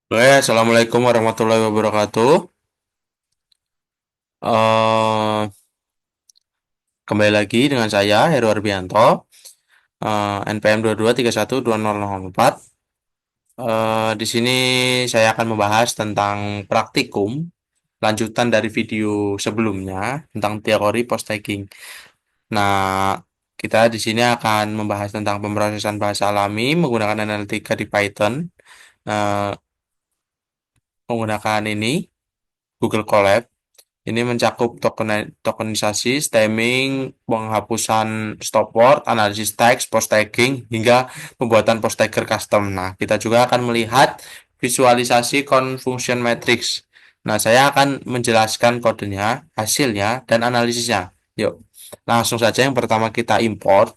Assalamualaikum warahmatullahi wabarakatuh. Eh, Kembali lagi dengan saya Heru Arbianto, NPM 22312004. Di sini saya akan membahas tentang praktikum lanjutan dari video sebelumnya tentang teori post tagging. Nah, kita di sini akan membahas tentang pemrosesan bahasa alami menggunakan analitika di Python, eh, menggunakan ini Google Colab. Ini mencakup tokenisasi, stemming, penghapusan stop word, analisis teks, post tagging, hingga pembuatan post tagger custom. Nah, kita juga akan melihat visualisasi confunction matrix. Nah, saya akan menjelaskan kodenya, hasilnya, dan analisisnya. Yuk, langsung saja yang pertama kita import.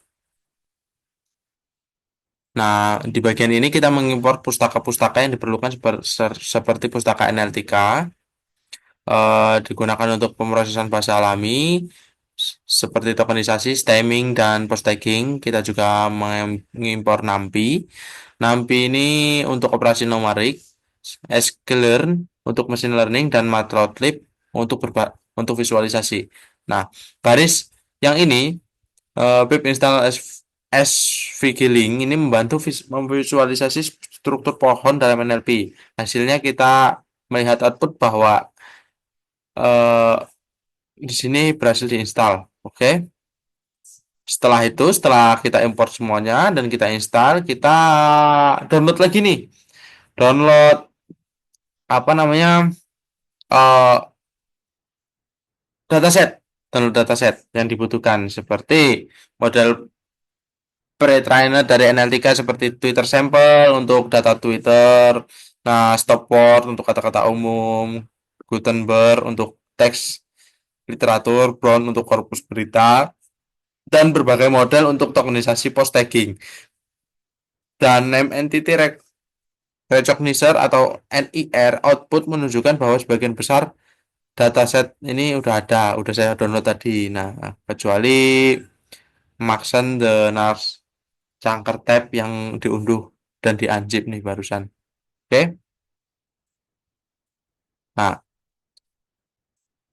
Nah, di bagian ini kita mengimport pustaka-pustaka yang diperlukan seperti pustaka NLTK, digunakan untuk pemrosesan bahasa alami seperti tokenisasi, stemming, dan post tagging. Kita juga mengimpor NumPy. NumPy ini untuk operasi numerik, sklearn untuk machine learning, dan matplotlib untuk visualisasi. Nah, baris yang ini pip install svglink ini membantu memvisualisasi struktur pohon dalam NLP. Hasilnya kita melihat output bahwa eh, di sini berhasil diinstal. Oke. Setelah itu, setelah kita import semuanya dan kita install, kita download lagi nih. Download apa namanya? eh Dataset. Download dataset yang dibutuhkan seperti model pre-trainer dari NLTK seperti Twitter sample untuk data Twitter, nah stop word untuk kata-kata umum, Gutenberg untuk teks literatur, Brown untuk korpus berita, dan berbagai model untuk tokenisasi post tagging dan name entity recognizer atau NIR output menunjukkan bahwa sebagian besar dataset ini udah saya download tadi. Nah, kecuali Maxen the Nars Cangker Tab yang diunduh dan dianjib nih barusan. Oke. Nah,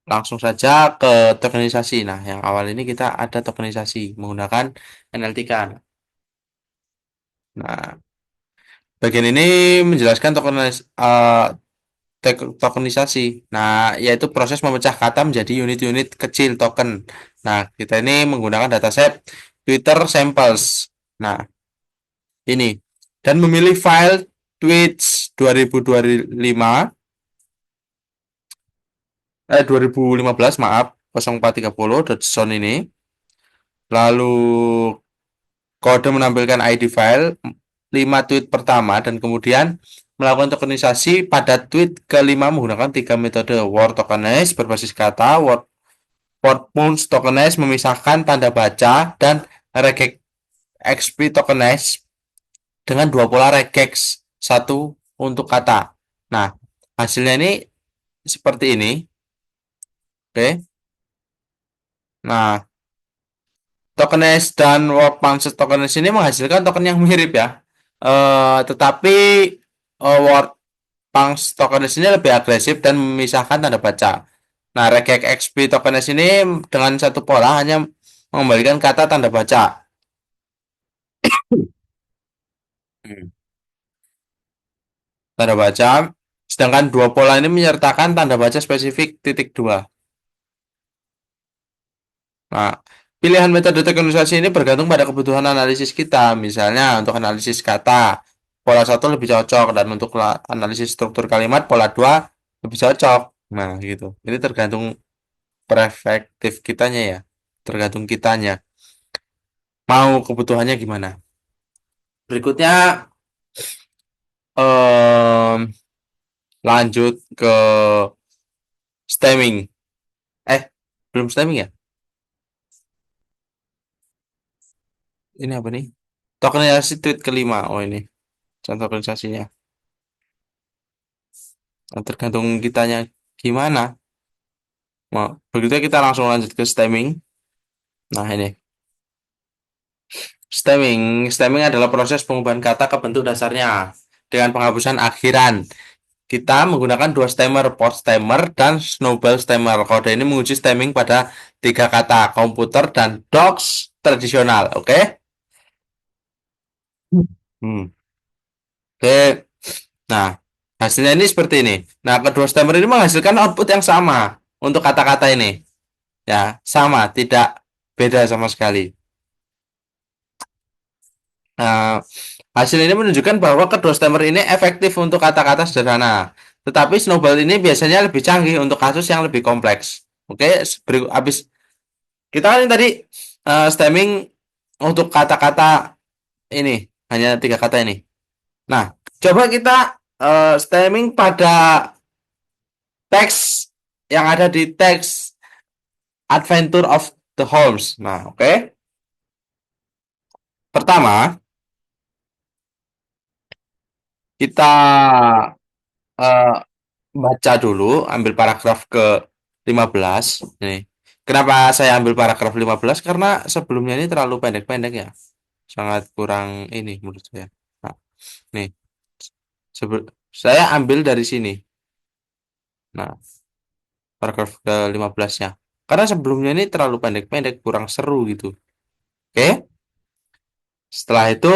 langsung saja ke tokenisasi. Nah, yang awal ini kita ada tokenisasi menggunakan NLTK. Nah, bagian ini menjelaskan tokenisasi. Nah, yaitu proses memecah kata menjadi unit-unit kecil token. Nah, kita ini menggunakan dataset Twitter samples. Nah, ini dan memilih file tweets 2025 2015 maaf 0430.zone ini. Lalu kode menampilkan ID file 5 tweet pertama dan kemudian melakukan tokenisasi pada tweet kelima menggunakan tiga metode word tokenize berbasis kata, word punch tokenize memisahkan tanda baca, dan regex XP tokenize dengan dua pola regex satu untuk kata. Nah, hasilnya ini seperti ini. Oke. Nah, tokenize dan word punch tokenize ini menghasilkan token yang mirip ya. Tetapi word punch tokenize ini lebih agresif dan memisahkan tanda baca. Nah, regex XP tokenize ini dengan satu pola hanya mengembalikan kata tanda baca. Hmm. Tanda baca, sedangkan dua pola ini menyertakan tanda baca spesifik titik dua. Nah, pilihan metode teknologi ini bergantung pada kebutuhan analisis kita. Misalnya untuk analisis kata, pola satu lebih cocok dan untuk analisis struktur kalimat pola 2 lebih cocok. Nah, gitu. Ini tergantung perspektif kitanya ya. Tergantung kitanya. Mau kebutuhannya gimana? Berikutnya em, lanjut ke stemming. Eh, belum stemming ya? Ini apa nih? Tokenisasi tweet kelima. Oh, ini contoh tokenisasinya. Nah, tergantung kitanya gimana. Nah, begitu kita langsung lanjut ke stemming. Nah, ini. Stemming adalah proses pengubahan kata ke bentuk dasarnya dengan penghapusan akhiran. kita menggunakan dua stemmer, port stemmer dan snowball stemmer. Kode ini menguji stemming pada tiga kata, komputer dan docs tradisional. Oke? Hmm. Oke. Nah, hasilnya ini seperti ini. Nah, kedua stemmer ini menghasilkan output yang sama untuk kata-kata ini. Ya, sama, tidak beda sama sekali. Nah, hasil ini menunjukkan bahwa kedua stemmer ini efektif untuk kata-kata sederhana. Tetapi snowball ini biasanya lebih canggih untuk kasus yang lebih kompleks. Oke, habis kita kan ini tadi stemming untuk kata-kata ini, hanya tiga kata ini. Nah, coba kita stemming pada teks yang ada di teks Adventure of the Holmes. Nah, oke. Pertama, kita eh, baca dulu, ambil paragraf ke 15. Nih. Kenapa saya ambil paragraf 15? Karena sebelumnya ini terlalu pendek-pendek ya. Sangat kurang ini menurut saya. Nah, nih. Saya ambil dari sini. Nah, paragraf ke 15-nya. Karena sebelumnya ini terlalu pendek-pendek, kurang seru gitu. Oke. Setelah itu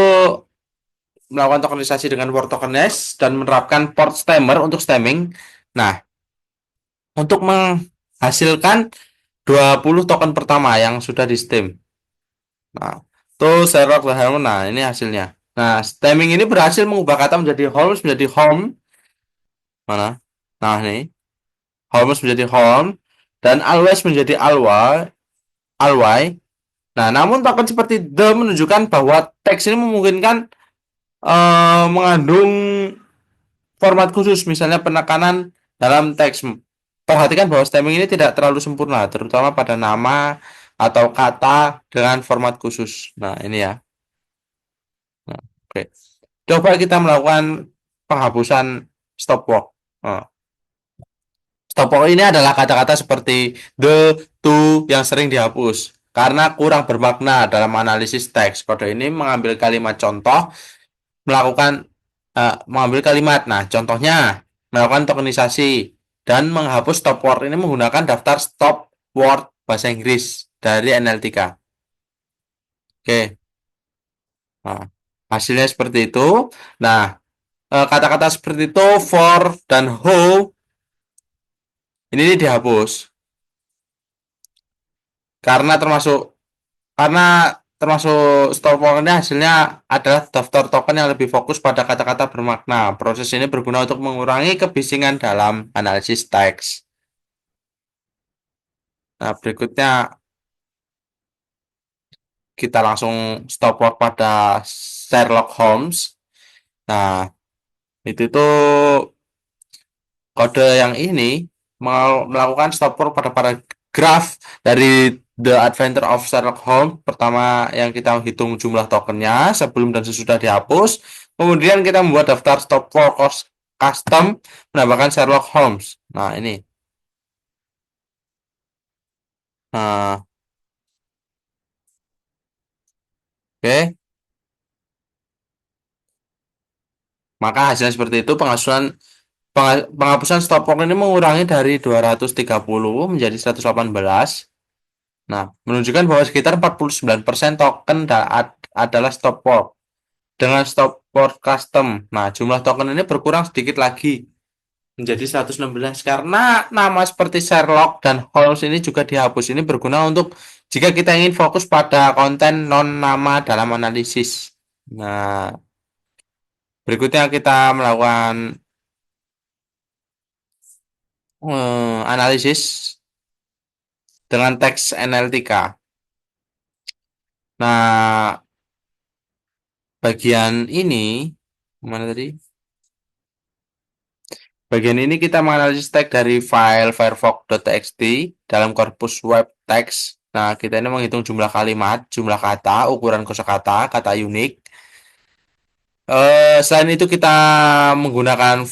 melakukan tokenisasi dengan word tokenize dan menerapkan port stemmer untuk stemming. Nah, untuk menghasilkan 20 token pertama yang sudah di stem. Nah, tuh Sherlock the Holmes. Nah, ini hasilnya. Nah, stemming ini berhasil mengubah kata menjadi Holmes menjadi home. Mana? Nah, nih. Holmes menjadi home dan always menjadi alway. Nah, namun token seperti the menunjukkan bahwa teks ini memungkinkan mengandung format khusus, misalnya penekanan dalam teks. Perhatikan bahwa stemming ini tidak terlalu sempurna, terutama pada nama atau kata dengan format khusus. Nah, ini ya. Nah, oke. Coba kita melakukan penghapusan stop work. Nah, stop work ini adalah kata-kata seperti the, to yang sering dihapus karena kurang bermakna dalam analisis teks. Kode ini mengambil kalimat contoh, melakukan mengambil kalimat. Nah, contohnya melakukan tokenisasi dan menghapus stop word ini menggunakan daftar stop word bahasa Inggris dari NLTK. Oke, nah, hasilnya seperti itu. Nah, kata-kata seperti itu for dan who ini dihapus karena termasuk stop word ini hasilnya adalah daftar token yang lebih fokus pada kata-kata bermakna. Proses ini berguna untuk mengurangi kebisingan dalam analisis teks. Nah, berikutnya kita langsung stop work pada Sherlock Holmes. Nah, itu tuh kode yang ini melakukan stop work pada paragraf dari The Adventure of Sherlock Holmes. Pertama yang kita hitung jumlah tokennya sebelum dan sesudah dihapus. Kemudian kita membuat daftar stop work custom menambahkan Sherlock Holmes. Nah, ini. Nah, oke. Maka hasilnya seperti itu. Penghapusan stop work ini mengurangi dari 230 menjadi 118. Nah, menunjukkan bahwa sekitar 49% token adalah stop work. Dengan stop work custom, nah jumlah token ini berkurang sedikit lagi menjadi 116 karena nama seperti Sherlock dan Holmes ini juga dihapus. Ini berguna untuk jika kita ingin fokus pada konten non nama dalam analisis. Nah, berikutnya kita melakukan analisis dengan teks NLTK. Nah, bagian ini mana tadi? Bagian ini kita menganalisis tag dari file firefox.txt dalam korpus web text. Nah, kita ini menghitung jumlah kalimat, jumlah kata, ukuran kosakata, kata unik. Selain itu kita menggunakan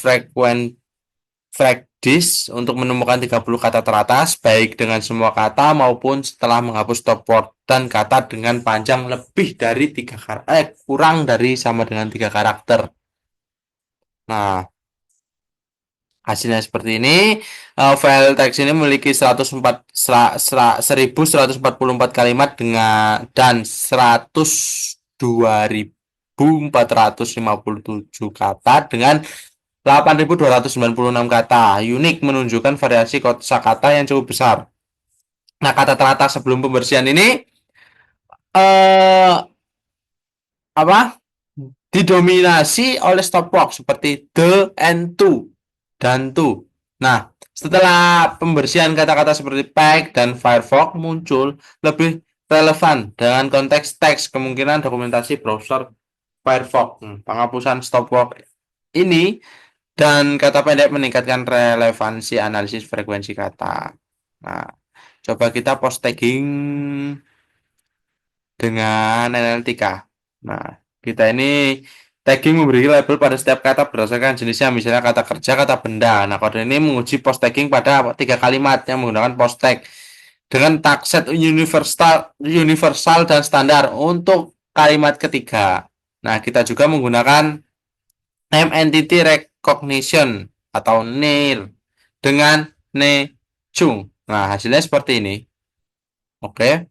fragdis untuk menemukan 30 kata teratas, baik dengan semua kata maupun setelah menghapus stop word dan kata dengan panjang lebih dari kurang dari sama dengan 3 karakter. Nah, Hasilnya seperti ini. File teks ini memiliki 1144 kalimat dengan dan 102.457 kata dengan 8.296 kata. Unik menunjukkan variasi kosakata yang cukup besar. Nah, kata teratas sebelum pembersihan ini eh apa? Didominasi oleh stop work seperti the and to dan to. Nah, setelah pembersihan kata-kata seperti pack dan Firefox muncul lebih relevan dengan konteks teks kemungkinan dokumentasi browser Firefox. Penghapusan stop work ini dan kata pendek meningkatkan relevansi analisis frekuensi kata. Nah, coba kita post tagging dengan analytica. Nah, kita ini tagging memberi label pada setiap kata berdasarkan jenisnya, misalnya kata kerja, kata benda. Nah, kode ini menguji post tagging pada 3 kalimat yang menggunakan post tag dengan tag set universal dan standar untuk kalimat ketiga. Nah, kita juga menggunakan name entity recognition atau NER dengan nechung. Nah, hasilnya seperti ini. Oke.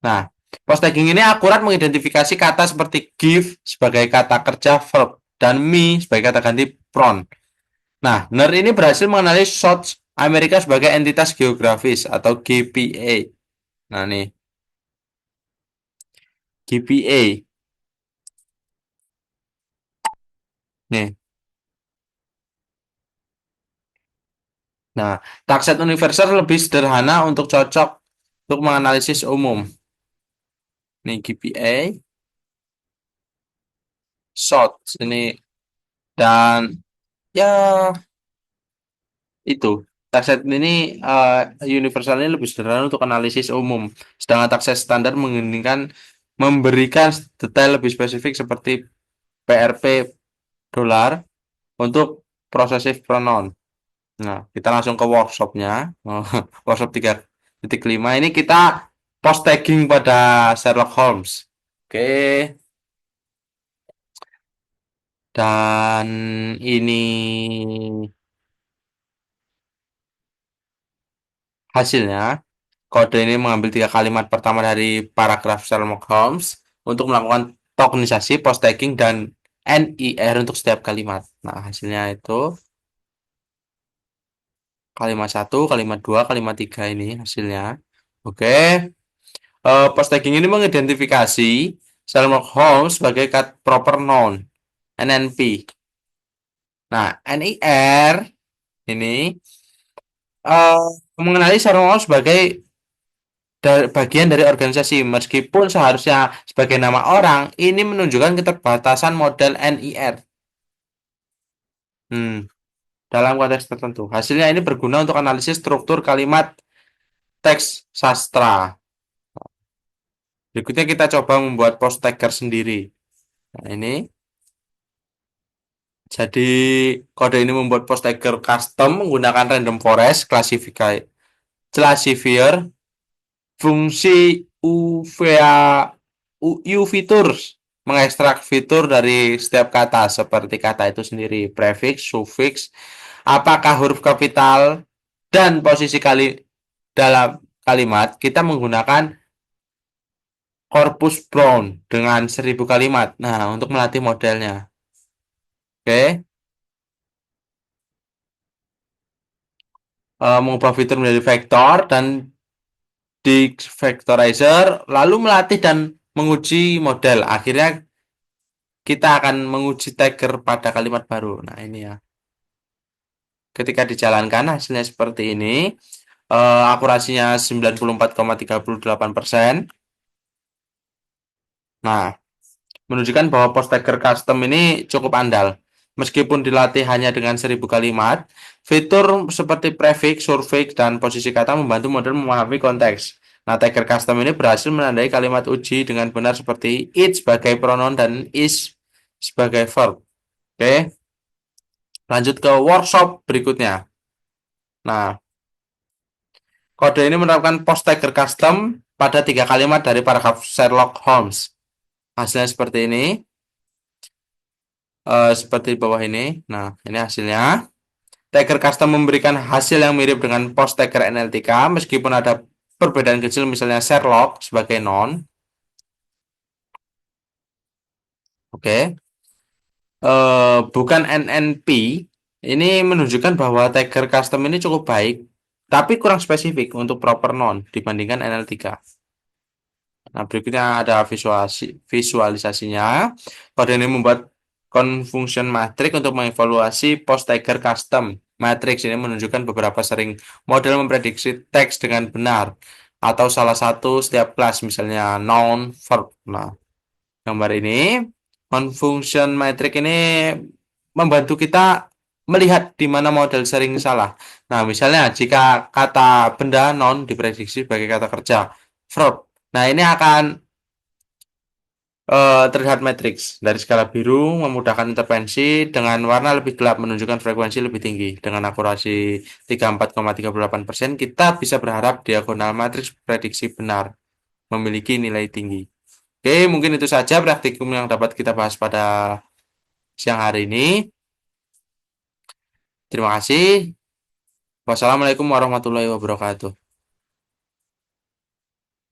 Nah, post tagging ini akurat mengidentifikasi kata seperti give sebagai kata kerja verb dan me sebagai kata ganti pronoun. Nah, NER ini berhasil mengenali South Amerika sebagai entitas geografis atau GPA. Nah, nih, GPA. Nih. Nah, takset universal lebih sederhana untuk cocok untuk menganalisis umum. Nih, GPA, South ini dan ya itu takset ini universal ini lebih sederhana untuk analisis umum, sedangkan takset standar memberikan detail lebih spesifik seperti PRP dolar untuk possessive pronoun. Nah, kita langsung ke workshopnya. Workshop 3.5 ini kita post tagging pada Sherlock Holmes. Oke, dan ini hasilnya. Kode ini mengambil 3 kalimat pertama dari paragraf Sherlock Holmes untuk melakukan tokenisasi, post tagging, dan NIR untuk setiap kalimat. Nah, hasilnya itu kalimat 1, kalimat 2, kalimat 3 ini hasilnya. Oke, post tagging ini mengidentifikasi Sherlock Holmes sebagai proper noun, NNP. Nah, NIR ini eh, mengenali Sherlock Holmes sebagai bagian dari organisasi. Meskipun seharusnya sebagai nama orang, ini menunjukkan keterbatasan model NIR. Dalam konteks tertentu. Hasilnya ini berguna untuk analisis struktur kalimat teks sastra. Berikutnya kita coba membuat post tagger sendiri. Nah, ini. Jadi kode ini membuat post tagger custom menggunakan random forest classifier fungsi UVA U features mengekstrak fitur dari setiap kata seperti kata itu sendiri, prefix, suffix, apakah huruf kapital dan posisi dalam kalimat. Kita menggunakan corpus Brown dengan 1.000 kalimat. Nah, untuk melatih modelnya. Oke. Mengubah fitur menjadi vektor dan di vectorizer lalu melatih dan menguji model. Akhirnya kita akan menguji tagger pada kalimat baru. Nah, ini ya. Ketika dijalankan hasilnya seperti ini. Akurasinya 94,38%. Nah, menunjukkan bahwa post tagger custom ini cukup andal. Meskipun dilatih hanya dengan 1.000 kalimat, fitur seperti prefix, suffix, dan posisi kata membantu model memahami konteks. Nah, tagger custom ini berhasil menandai kalimat uji dengan benar seperti it sebagai pronoun dan is sebagai verb. Oke, lanjut ke workshop berikutnya. Nah, kode ini menerapkan post tagger custom pada 3 kalimat dari paragraf Sherlock Holmes. Hasilnya seperti ini. Seperti di bawah ini. Nah, ini hasilnya. Tagger custom memberikan hasil yang mirip dengan post tagger NLTK meskipun ada perbedaan kecil misalnya Sherlock sebagai non. Oke. Bukan NNP. Ini menunjukkan bahwa tagger custom ini cukup baik, tapi kurang spesifik untuk proper non dibandingkan NL3. Nah, berikutnya ada visualisasinya. Kode ini membuat confunction matrix untuk mengevaluasi post tagger custom. Matrix ini menunjukkan beberapa sering model memprediksi teks dengan benar atau salah satu setiap kelas, misalnya noun, verb. Nah, gambar ini, confunction matrix ini membantu kita melihat di mana model sering salah. Nah, misalnya jika kata benda noun diprediksi sebagai kata kerja, verb. Nah, ini akan terlihat matriks dari skala biru memudahkan intervensi dengan warna lebih gelap menunjukkan frekuensi lebih tinggi. Dengan akurasi 34,38%, kita bisa berharap diagonal matriks prediksi benar memiliki nilai tinggi. Oke, mungkin itu saja praktikum yang dapat kita bahas pada siang hari ini. Terima kasih. Wassalamualaikum warahmatullahi wabarakatuh.